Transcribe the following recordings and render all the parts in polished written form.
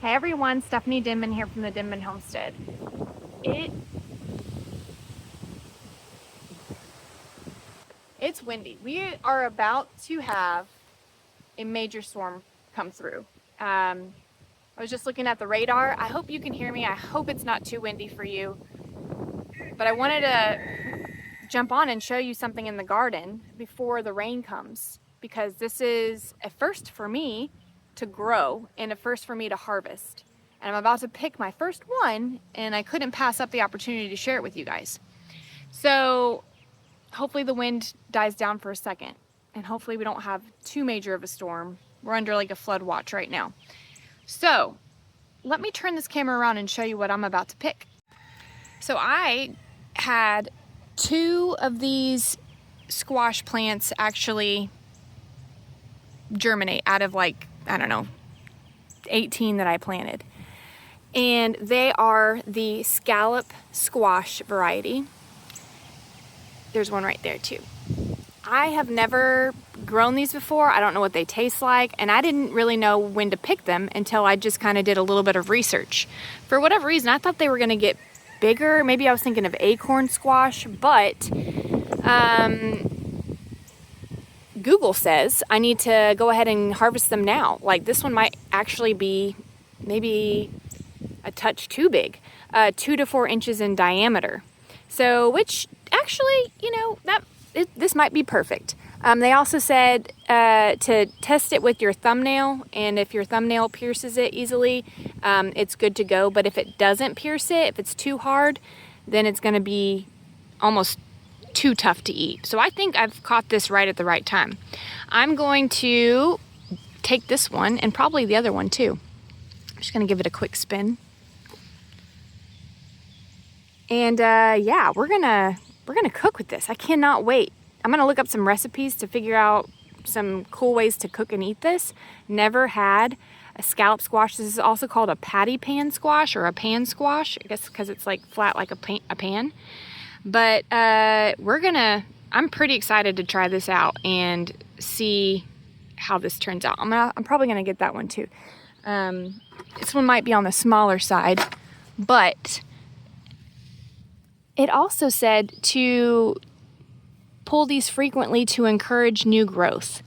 Hey everyone, Stephanie Denman here from the Denman Homestead. It's windy. We are about to have a major storm come through. I was just looking at the radar. I hope you can hear me. I hope it's not too windy for you. But I wanted to jump on and show you something in the garden before the rain comes, because this is a first for me to grow and a first for me to harvest. And I'm about to pick my first one, and I couldn't pass up the opportunity to share it with you guys. So hopefully the wind dies down for a second, and hopefully we don't have too major of a storm. We're under like a flood watch right now. So let me turn this camera around and show you what I'm about to pick. So I had 2 of these squash plants actually germinate out of, like, I don't know, 18 that I planted. And they are the scallop squash variety. There's one right there too. I have never grown these before. I don't know what they taste like, and I didn't really know when to pick them until I just kind of did a little bit of research. For whatever reason, I thought they were gonna get bigger. Maybe I was thinking of acorn squash, but Google says I need to go ahead and harvest them now. Like, this one might actually be maybe a touch too big, 2 to 4 inches in diameter. So, which actually, you know, this might be perfect. They also said to test it with your thumbnail, and if your thumbnail pierces it easily, it's good to go. But if it doesn't pierce it, if it's too hard, then it's going to be almost too tough to eat. So I think I've caught this right at the right time. I'm going to take this one, and probably the other one too. I'm just going to give it a quick spin. And yeah, we're gonna cook with this. I cannot wait. I'm gonna look up some recipes to figure out some cool ways to cook and eat this. Never had a scallop squash. This is also called a patty pan squash or a pan squash, I guess, because it's like flat like a pan. But I'm pretty excited to try this out and see how this turns out. I'm probably gonna get that one too. This one might be on the smaller side, but it also said to pull these frequently to encourage new growth.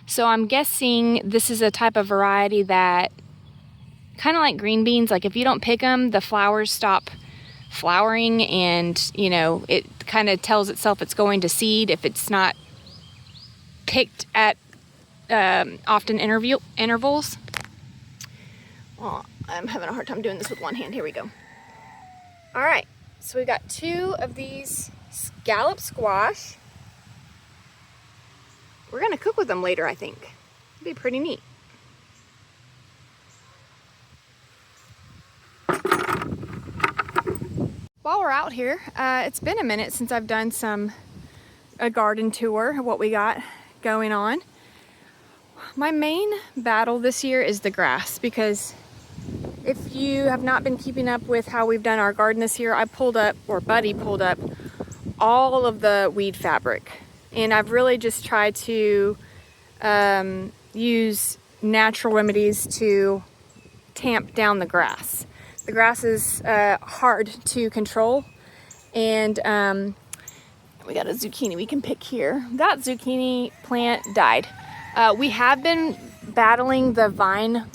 So I'm guessing this is a type of variety that, kind of like green beans, like if you don't pick them, the flowers stop flowering, and, you know, it kind of tells itself it's going to seed if it's not picked at often intervals. Oh, I'm having a hard time doing this with one hand. Here we go. All right. So we got 2 of these scallop squash. We're gonna cook with them later, I think. It'd be pretty neat. While we're out here, it's been a minute since I've done a garden tour of what we got going on. My main battle this year is the grass, because if you have not been keeping up with how we've done our garden this year, Buddy pulled up all of the weed fabric. And I've really just tried to use natural remedies to tamp down the grass. The grass is hard to control, and we got a zucchini we can pick here. That zucchini plant died. We have been battling the vine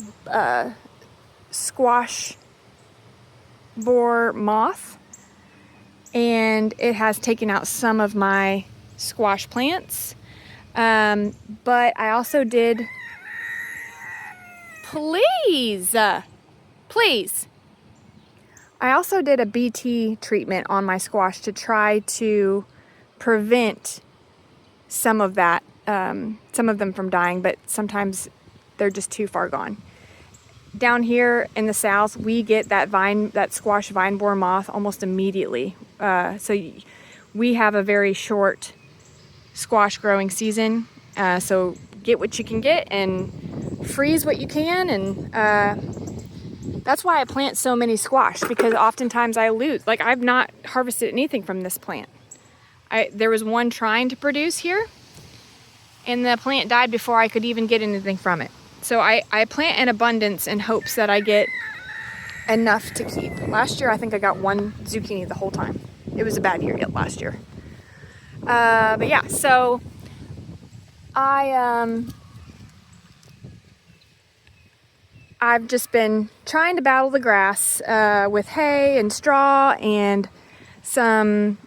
squash borer moth, and it has taken out some of my squash plants, but I also did please I also did a BT treatment on my squash to try to prevent some of them from dying, but sometimes they're just too far gone. Down here in the south, we get that squash vine borer moth almost immediately. So we have a very short squash growing season. So get what you can get and freeze what you can. And that's why I plant so many squash, because oftentimes I lose. Like, I've not harvested anything from this plant. There was one trying to produce here, and the plant died before I could even get anything from it. So I plant in abundance in hopes that I get enough to keep. Last year, I think I got 1 zucchini the whole time. It was a bad year yet last year. But yeah, so I've just been trying to battle the grass with hay and straw and some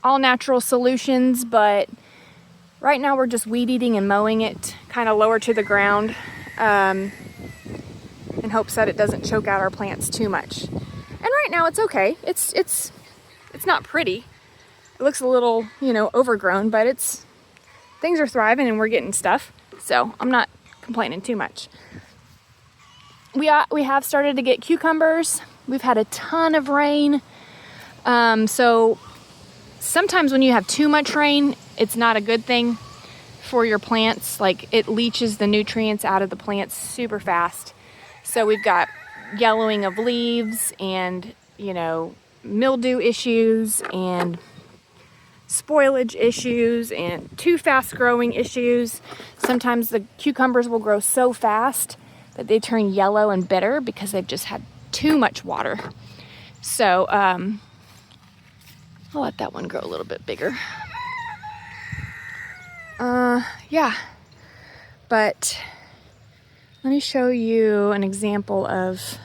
all natural solutions, but right now we're just weed eating and mowing it kind of lower to the ground in hopes that it doesn't choke out our plants too much. And right now it's okay. It's not pretty. It looks a little, overgrown, but things are thriving and we're getting stuff. So I'm not complaining too much. We have started to get cucumbers. We've had a ton of rain. So sometimes when you have too much rain, it's not a good thing for your plants. Like, it leaches the nutrients out of the plants super fast. So we've got yellowing of leaves and, mildew issues and spoilage issues and too fast growing issues. Sometimes the cucumbers will grow so fast that they turn yellow and bitter because they've just had too much water. So I'll let that one grow a little bit bigger. Yeah, but let me show you an example of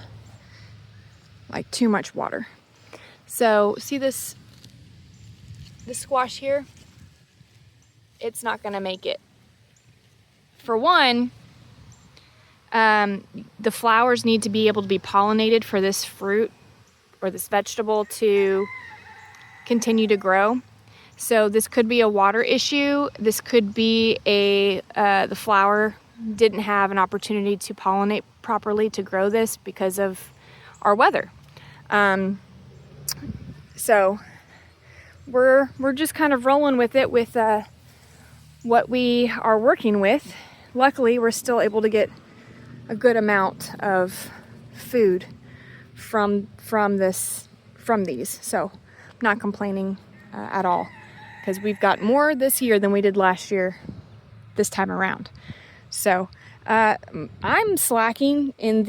like too much water. So see this squash here? It's not gonna make it. For one, the flowers need to be able to be pollinated for this fruit or this vegetable to continue to grow. So this could be a water issue. This could be the flower didn't have an opportunity to pollinate properly to grow this because of our weather. So we're just kind of rolling with it with what we are working with. Luckily, we're still able to get a good amount of food from these. So I'm not complaining at all, because we've got more this year than we did last year this time around. So I'm slacking in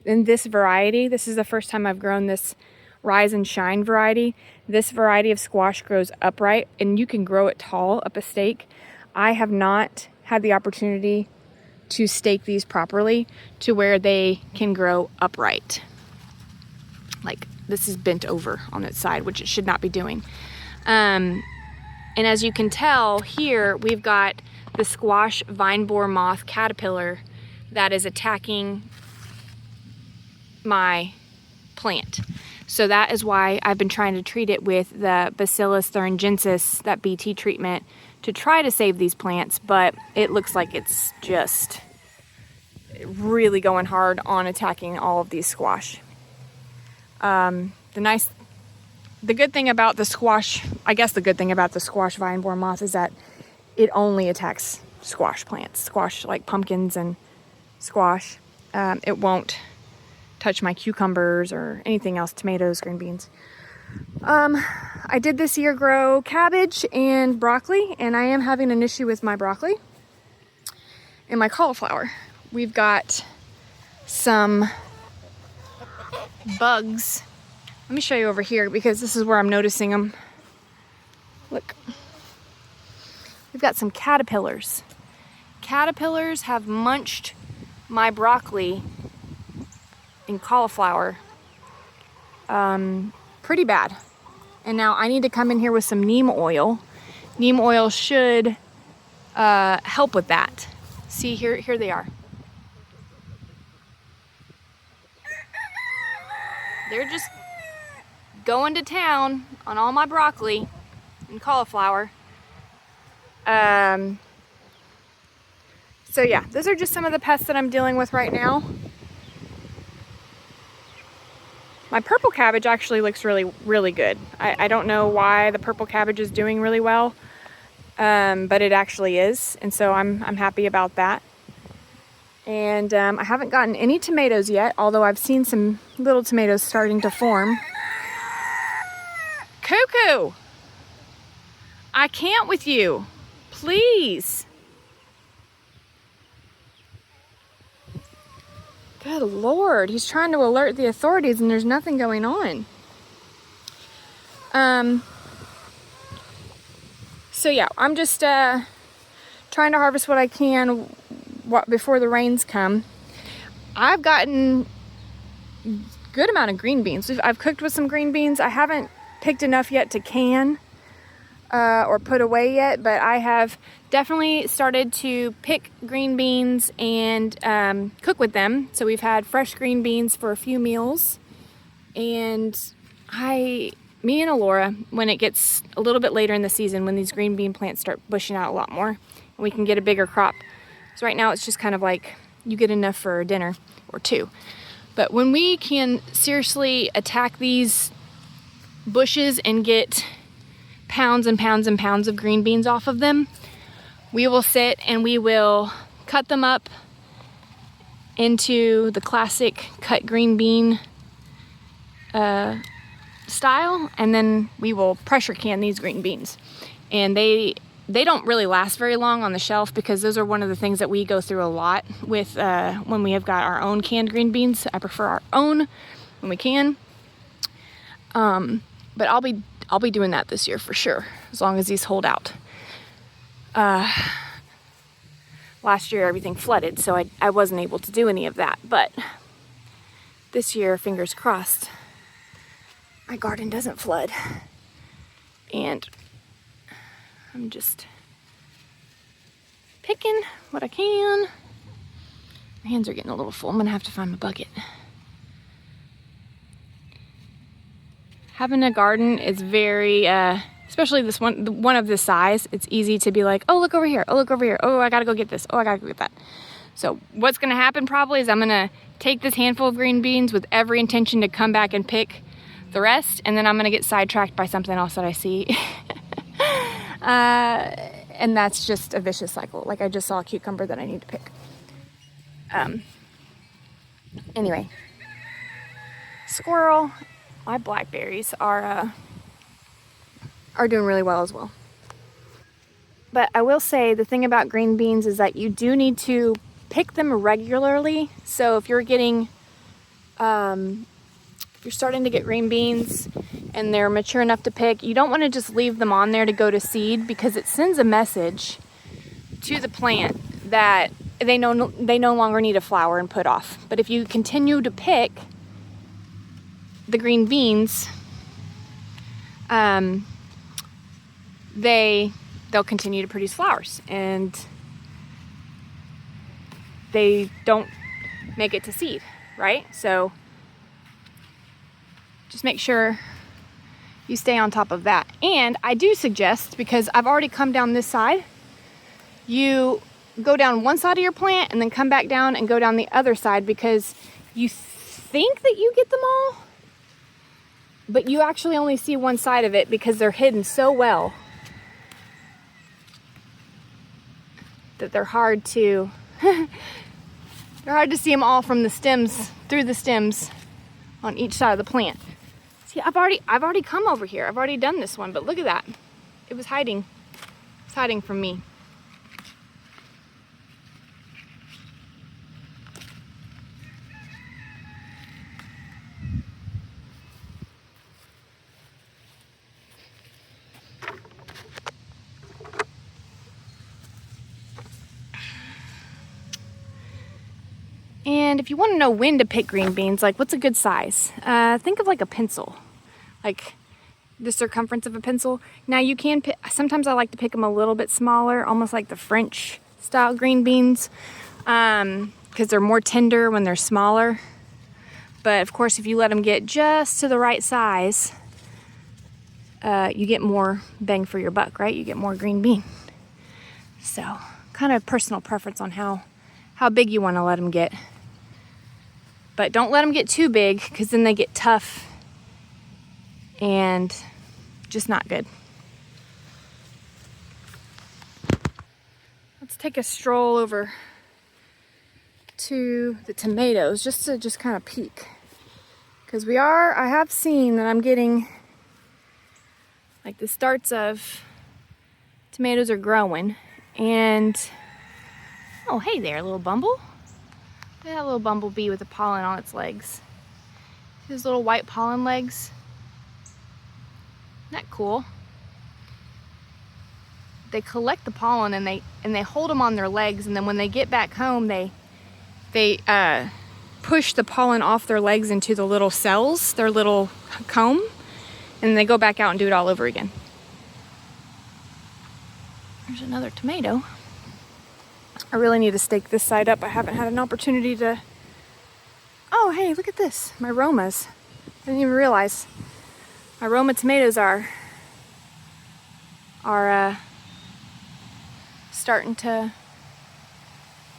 this variety. This is the first time I've grown this Rise and Shine variety. This variety of squash grows upright, and you can grow it tall up a stake. I have not had the opportunity to stake these properly to where they can grow upright. Like, this is bent over on its side, which it should not be doing. And as you can tell here, we've got the squash vine borer moth caterpillar that is attacking my plant. So that is why I've been trying to treat it with the Bacillus thuringiensis, that BT treatment, to try to save these plants, but it looks like it's just really going hard on attacking all of these squash. The good thing about the squash vine borer moth is that it only attacks squash plants, squash like pumpkins and squash. It won't touch my cucumbers or anything else, tomatoes, green beans. I did this year grow cabbage and broccoli, and I am having an issue with my broccoli and my cauliflower. We've got some bugs. Let me show you over here, because this is where I'm noticing them. Look. We've got some caterpillars. Caterpillars have munched my broccoli and cauliflower pretty bad. And now I need to come in here with some neem oil. Neem oil should help with that. See, here they are. They're just going to town on all my broccoli and cauliflower. So yeah, those are just some of the pests that I'm dealing with right now. My purple cabbage actually looks really, really good. I don't know why the purple cabbage is doing really well, but it actually is, and so I'm happy about that. And I haven't gotten any tomatoes yet, although I've seen some little tomatoes starting to form. Cuckoo! I can't with you. Please. Good Lord, he's trying to alert the authorities and there's nothing going on. So yeah, I'm just trying to harvest what I can before the rains come. I've gotten a good amount of green beans. I've cooked with some green beans. I haven't picked enough yet to can or put away yet, but I have definitely started to pick green beans and cook with them. So we've had fresh green beans for a few meals, and me and Alora, when it gets a little bit later in the season, when these green bean plants start bushing out a lot more, and we can get a bigger crop. So right now it's just kind of like you get enough for a dinner or two. But when we can seriously attack these bushes and get pounds and pounds and pounds of green beans off of them, we will sit and we will cut them up into the classic cut green bean style, and then we will pressure can these green beans. And they don't really last very long on the shelf, because those are one of the things that we go through a lot with when we have got our own canned green beans. I prefer our own when we can. But I'll be doing that this year for sure, as long as these hold out. Last year everything flooded, so I wasn't able to do any of that. But this year, fingers crossed, my garden doesn't flood. And I'm just picking what I can. My hands are getting a little full. I'm gonna have to find my bucket. Having a garden is very, especially this one of this size, it's easy to be like, oh, look over here. Oh, look over here. Oh, I gotta go get this. Oh, I gotta go get that. So what's gonna happen probably is I'm gonna take this handful of green beans with every intention to come back and pick the rest, and then I'm gonna get sidetracked by something else that I see. And that's just a vicious cycle. Like, I just saw a cucumber that I need to pick. Anyway, squirrel. My blackberries are doing really well as well. But I will say the thing about green beans is that you do need to pick them regularly. So if you're getting, you're starting to get green beans and they're mature enough to pick, you don't want to just leave them on there to go to seed, because it sends a message to the plant that they no longer need a flower and put off. But if you continue to pick the green beans, they'll continue to produce flowers, and they don't make it to seed, right? So just make sure you stay on top of that. And I do suggest, because I've already come down this side, you go down one side of your plant and then come back down and go down the other side, because you think that you get them all, but you actually only see one side of it because they're hidden so well that they're hard to see them all from the stems, through the stems on each side of the plant. See, I've already come over here. I've already done this one, but look at that. It was hiding. It's hiding from me. And if you want to know when to pick green beans, like what's a good size, think of like a pencil, like the circumference of a pencil. Now you can pick, sometimes I like to pick them a little bit smaller, almost like the French style green beans, because they're more tender when they're smaller. But of course, if you let them get just to the right size, you get more bang for your buck, right? You get more green bean. So kind of personal preference on how big you want to let them get. But don't let them get too big, because then they get tough and just not good. Let's take a stroll over to the tomatoes just to kind of peek. Because I have seen that I'm getting, like, the starts of tomatoes are growing. And, oh, hey there, little bumble. Look at that little bumblebee with the pollen on its legs. See those little white pollen legs? Isn't that cool? They collect the pollen and they hold them on their legs, and then when they get back home, they push the pollen off their legs into the little cells, their little comb, and they go back out and do it all over again. There's another tomato. I really need to stake this side up. I haven't had an opportunity to... Oh, hey, look at this. My Romas. I didn't even realize. My Roma tomatoes are starting to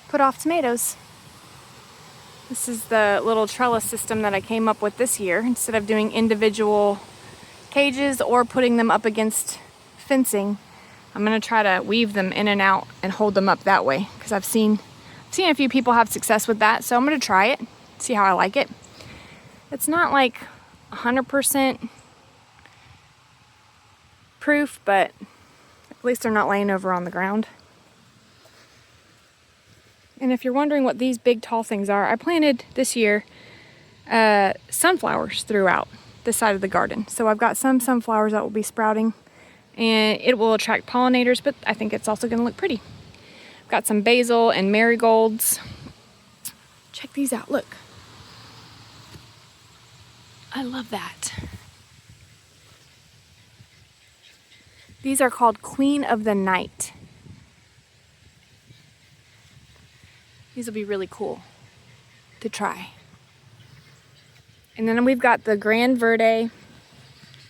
put off tomatoes. This is the little trellis system that I came up with this year. Instead of doing individual cages or putting them up against fencing, I'm gonna try to weave them in and out and hold them up that way, because I've seen a few people have success with that, so I'm gonna try it, see how I like it. It's not like 100% proof, but at least they're not laying over on the ground. And if you're wondering what these big tall things are, I planted this year sunflowers throughout this side of the garden. So I've got some sunflowers that will be sprouting, and it will attract pollinators, but I think it's also going to look pretty. I've got some basil and marigolds. Check these out, look. I love that. These are called Queen of the Night. These will be really cool to try. And then we've got the Gran Verde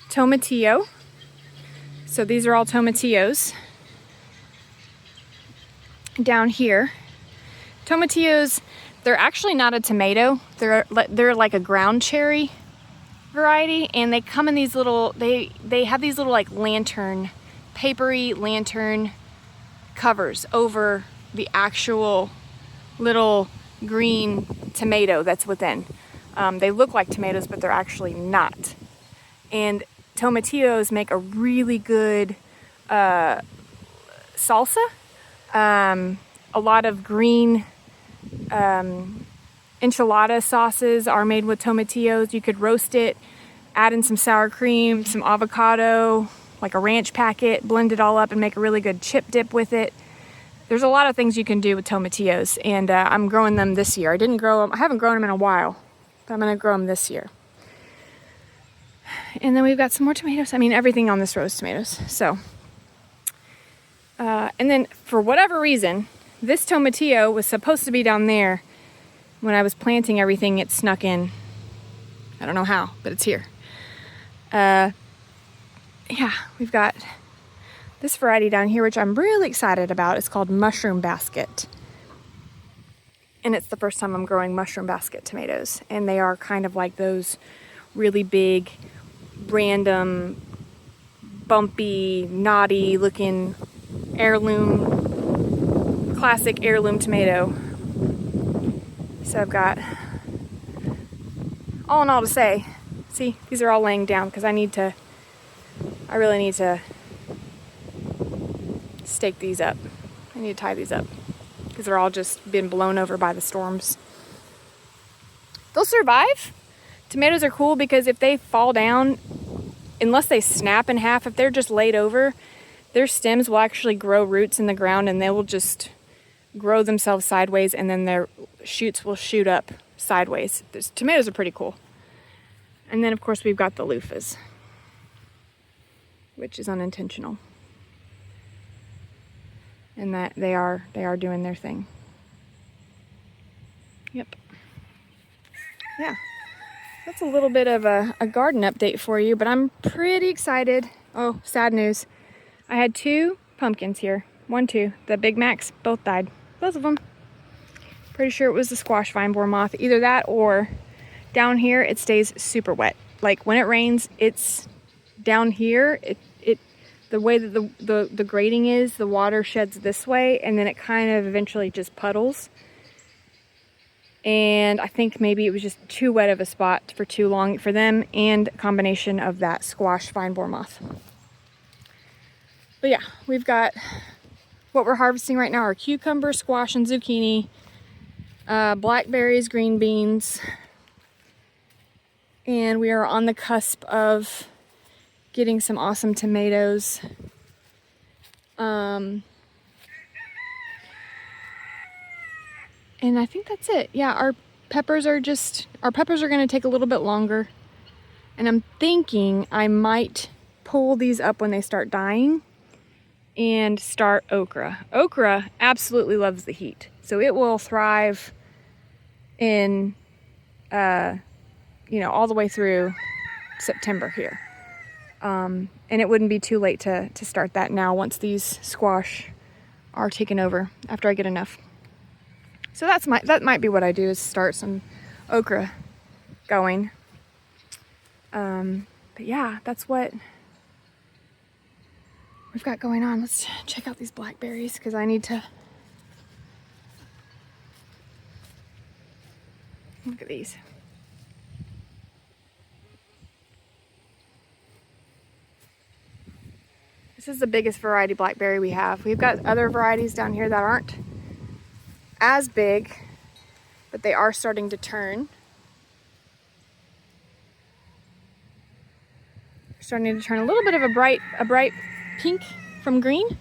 Tomatillo. So these are all tomatillos down here. Tomatillos, they're actually not a tomato. They're like a ground cherry variety, and they come in these little, they have these little like lantern, papery lantern covers over the actual little green tomato that's within. They look like tomatoes, but they're actually not. And tomatillos make a really good salsa. A lot of green enchilada sauces are made with tomatillos. You could roast it, add in some sour cream, some avocado, like a ranch packet, blend it all up and make a really good chip dip with it. There's a lot of things you can do with tomatillos, and I'm growing them this year. I haven't grown them in a while, but I'm gonna grow them this year. And then we've got some more tomatoes. I mean, everything on this row is tomatoes. So, and then for whatever reason, this tomatillo was supposed to be down there. When I was planting everything, it snuck in. I don't know how, but it's here. Yeah, we've got this variety down here, which I'm really excited about. It's called Mushroom Basket. And it's the first time I'm growing mushroom basket tomatoes. And they are kind of like those really big, random, bumpy, knotty looking heirloom, classic heirloom tomato. So I've got, all in all to say, see, these are all laying down because I really need to stake these up. I need to tie these up because they're all just been blown over by the storms. They'll survive. Tomatoes are cool because if they fall down, unless they snap in half, if they're just laid over, their stems will actually grow roots in the ground and they will just grow themselves sideways, and then their shoots will shoot up sideways. Tomatoes are pretty cool. And then of course we've got the loofahs, which is unintentional. And that they are doing their thing. Yep. Yeah. That's a little bit of a garden update for you, but I'm pretty excited. Oh, sad news. I had 2 pumpkins here. 1, 2. The Big Macs both died. Both of them. Pretty sure it was the squash vine borer moth. Either that or down here it stays super wet. Like when it rains, it's down here. The way that the grading is, the water sheds this way, and then it kind of eventually just puddles. And I think maybe it was just too wet of a spot for too long for them, and a combination of that squash vine borer moth. But yeah, we've got what we're harvesting right now are cucumber, squash, and zucchini. blackberries, green beans, and we are on the cusp of getting some awesome tomatoes. And I think that's it. Yeah, our peppers are gonna take a little bit longer. And I'm thinking I might pull these up when they start dying and start okra. Okra absolutely loves the heat, so it will thrive in, all the way through September here. And it wouldn't be too late to start that now once these squash are taken over after I get enough. So that might be what I do, is start some okra going. But yeah, that's what we've got going on. Let's check out these blackberries because I need to look at these. This is the biggest variety blackberry we have. We've got other varieties down here that aren't as big, but they are starting to turn. They're starting to turn a little bit of a bright pink from green.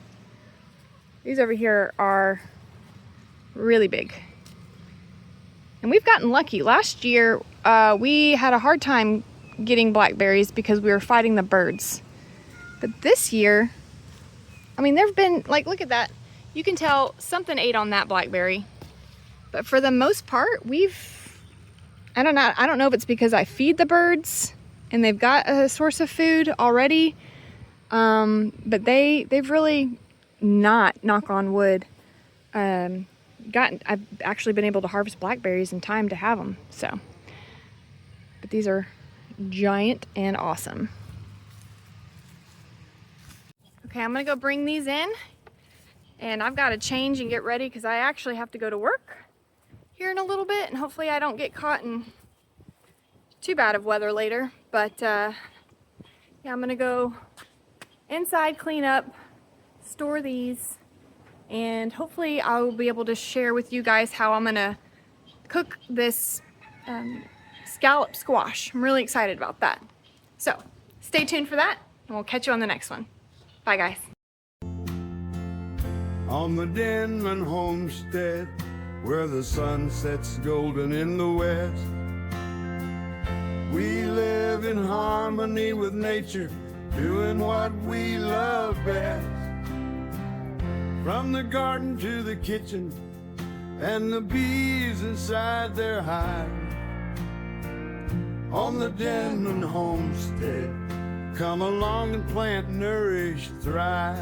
These over here are really big. And we've gotten lucky. Last year, we had a hard time getting blackberries because we were fighting the birds. But this year, I mean, there've been, like, look at that. You can tell something ate on that blackberry. But for the most part, I don't know if it's because I feed the birds and they've got a source of food already. But they've really not, knock on wood, I've actually been able to harvest blackberries in time to have them. So, but these are giant and awesome. Okay, I'm gonna go bring these in, and I've got to change and get ready because I actually have to go to work here in a little bit, and hopefully I don't get caught in too bad of weather later. But yeah, I'm gonna go inside, clean up, store these, and hopefully I will be able to share with you guys how I'm gonna cook this scallop squash. I'm really excited about that. So stay tuned for that, and we'll catch you on the next one. Bye, guys. On the Denman Homestead, where the sun sets golden in the west, we live in harmony with nature, doing what we love best. From the garden to the kitchen, and the bees inside their hive. On the Denman Homestead, come along and plant, nourish, thrive.